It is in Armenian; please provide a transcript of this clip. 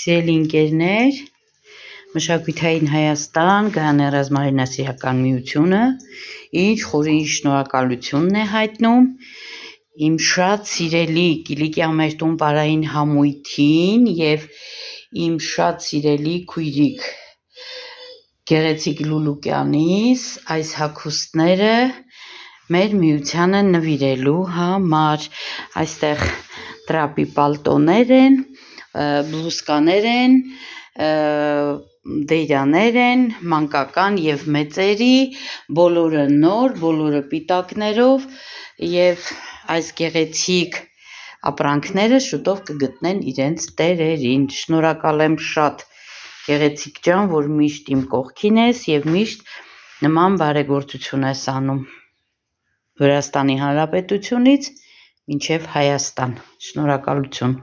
Սիրելի ընկերներ, Մշակութային Հայաստան Գայանե ռազմարենասիրական միությունը ինչ խորին շնորհակալությունն է հայտնում իմ շատ սիրելի Կիլիկիա մեր տուն պարային համույթին եւ իմ շատ սիրելի քույրիկ Գեղեցիկ Լուլուկյանից այս հագուստները մեր միությանը նվիրելու համար այստեղ տրապի պալտոներ են, բլուսկաներ են, դերաներ են, մանկական եւ մեծերի, բոլորը նոր, բոլորը պիտակներով եւ այս գեղեցիկ ապրանքները շուտով կգտնեն իրենց տերերին։ Շնորհակալ եմ շատ Գեղեցիկ ջան, որ միշտ իմ կողքին ես եւ միշտ նման բարեգործություն ես անում Վրաստանի Հանրապետությունից մինչև Հայաստան։ Շնորհակալություն։